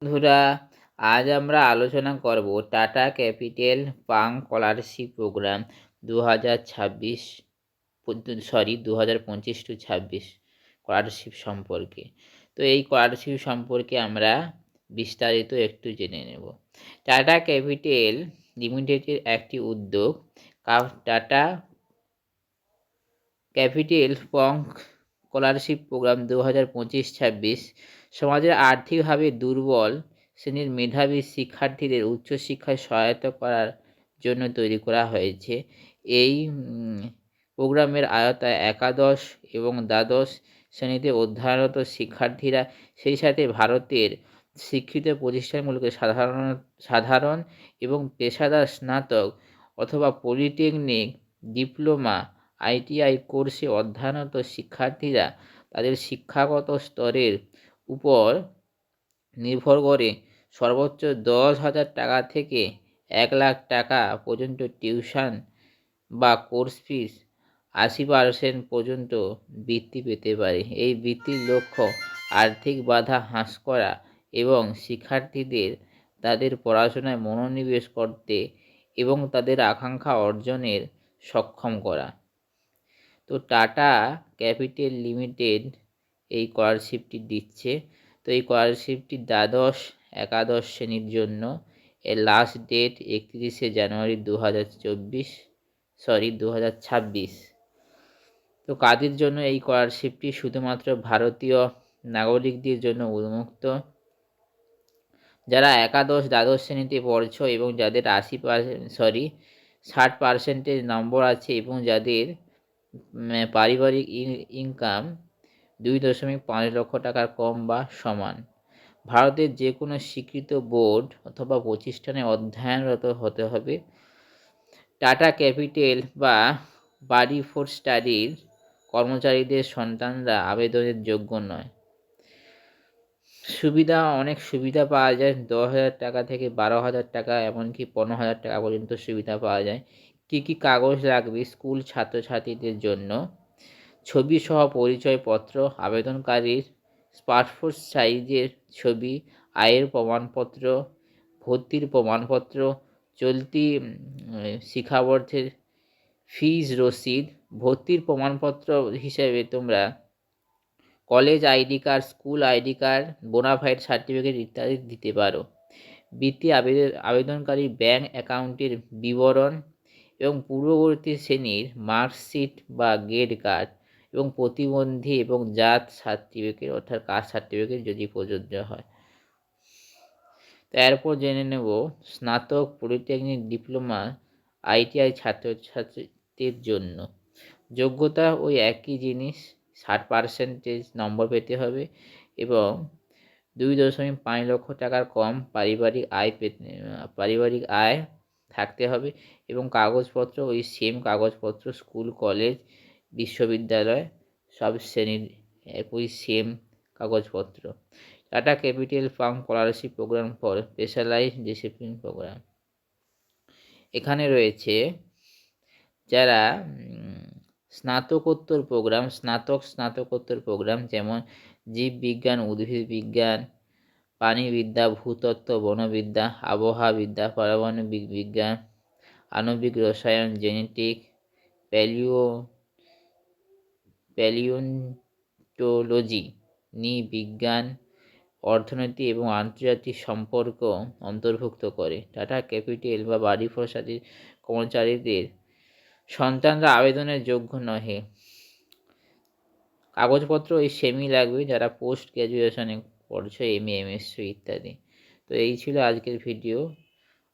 বন্ধুরা, আজ আমরা আলোচনা করব Tata Capital Pankh scholarship program 2026 2025 scholarship সম্পর্কে। তো এই স্কলারশিপ সম্পর্কে আমরা বিস্তারিত একটু জেনে নেব। টাটা ক্যাপিটাল লিমিটেডের একটি উদ্যোগ tata Capital Pankh scholarship programme 2025-26 সমাজের আর্থিকভাবে দুর্বল শ্রেণীর মেধাবী শিক্ষার্থীদের উচ্চশিক্ষায় সহায়তা করার জন্য তৈরি করা হয়েছে। এই প্রোগ্রামের আওতায় একাদশ এবং দ্বাদশ শ্রেণীতে অধ্যয়নরত শিক্ষার্থীরা, সেই সাথে ভারতের শিক্ষিত প্রতিষ্ঠানগুলোকে সাধারণ এবং পেশাদার স্নাতক অথবা পলিটেকনিক, ডিপ্লোমা, আইটিআই কোর্সে অধ্যয়নরত শিক্ষার্থীরা তাদের শিক্ষাগত স্তরের উপর নির্ভর করে সর্বোচ্চ 10,000 টাকা থেকে 1,00,000 টাকা পর্যন্ত টিউশন বা কোর্স ফিস 80% পর্যন্ত বৃত্তি পেতে পারে। এই বৃত্তির লক্ষ্য আর্থিক বাধা হ্রাস করা এবং শিক্ষার্থীদের তাদের পড়াশোনায় মনোনিবেশ করতে এবং তাদের আকাঙ্ক্ষা অর্জনের সক্ষম করা। তো টাটা ক্যাপিটাল লিমিটেড এই স্কলারশিপটি দিচ্ছে। তো এই স্কলারশিপটি দ্বাদশ একাদশ শ্রেণীর জন্য এর লাস্ট ডেট 31শে জানুয়ারি 2026। তো কাদের জন্য এই স্কলারশিপটি? শুধুমাত্র ভারতীয় নাগরিকদের জন্য উন্মুক্ত। যারা একাদশ দ্বাদশ শ্রেণীতে পড়ছো এবং যাদের 60% নম্বর আছে এবং যাদের পারিবারিক ইনকাম 2.5 লক্ষ টাকার কম বা সমান, ভারতের যে কোনো স্বীকৃত বোর্ড অথবা প্রতিষ্ঠানে অধ্যয়নরত হতে হবে। টাটা ক্যাপিটাল বা বাডি ফর স্টাডির কর্মচারীদের সন্তানরা আবেদনের যোগ্য নয়। অনেক সুবিধা পাওয়া যায়, 10,000 টাকা থেকে 12,000 টাকা, এমনকি 15,000 টাকা পর্যন্ত সুবিধা পাওয়া যায়। কী কী কাগজ লাগবে স্কুল ছাত্রছাত্রীদের জন্য? ছবি সহ পরিচয়পত্র, আবেদনকারীর পাসপোর্ট সাইজের ছবি, আয়ের প্রমাণপত্র, ভর্তির প্রমাণপত্র, চলতি শিক্ষাবর্ষের ফিজ রসিদ। ভর্তির প্রমাণপত্র হিসেবে তোমরা college ID card, school ID card, bona fide certificate ইত্যাদি দিতে পারো। বৃত্তি আবেদনকারী ব্যাংক অ্যাকাউন্টের বিবরণ এবং পূর্ববর্তী শ্রেণীর মার্কশিট বা গ্রেড কার্ড এবং প্রতিবন্ধী এবং জাত সার্টিফিকেট অর্থাৎ কাস্ট সার্টিফিকেট যদি প্রযোজ্য হয়। তো এরপর জেনে নেব স্নাতক, পলিটেকনিক, ডিপ্লোমা, আইটিআই ছাত্রছাত্রীদের জন্য যোগ্যতা ওই একই জিনিস, 60% নম্বর পেতে হবে এবং 2.5 লক্ষ টাকার কম পারিবারিক আয় থাকতে হবে এবং কাগজপত্র ওই সেম কাগজপত্র, স্কুল, কলেজ, বিশ্ববিদ্যালয় সব শ্রেণীর একই সেম কাগজপত্র। Tata Capital Pankh scholarship program for specialized discipline program. এখানে রয়েছে যারা স্নাতকোত্তর প্রোগ্রাম, স্নাতকোত্তর প্রোগ্রাম, যেমন জীববিজ্ঞান, উদ্ভিদ বিজ্ঞান, প্রাণীবিদ্যা, ভূতত্ত্ব, বনবিদ্যা, আবহাওয়াবিদ্যা, পারমাণবিক বিজ্ঞান, আণবিক রসায়ন, জেনেটিক, প্যালিওন্টোলজি, নৃবিজ্ঞান, অর্থনীতি এবং আন্তর্জাতিক সম্পর্ক অন্তর্ভুক্ত করে। টাটা ক্যাপিটাল বা বাডি ফর স্টাডির কর্মচারীদের সন্তানরা আবেদনের যোগ্য নহে। কাগজপত্র ওই সেমই লাগবে যারা পোস্ট গ্র্যাজুয়েশনে পড়ছো, এমএসসি ইত্যাদি। তো এই ছিল আজকের ভিডিও।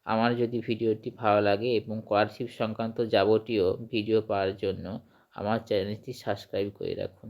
আমার যদি ভিডিওটি ভালো লাগে এবং স্কলারশিপ সংক্রান্ত যাবতীয় ভিডিও পাওয়ার জন্য আমার চ্যানেলটি সাবস্ক্রাইব করে রাখুন।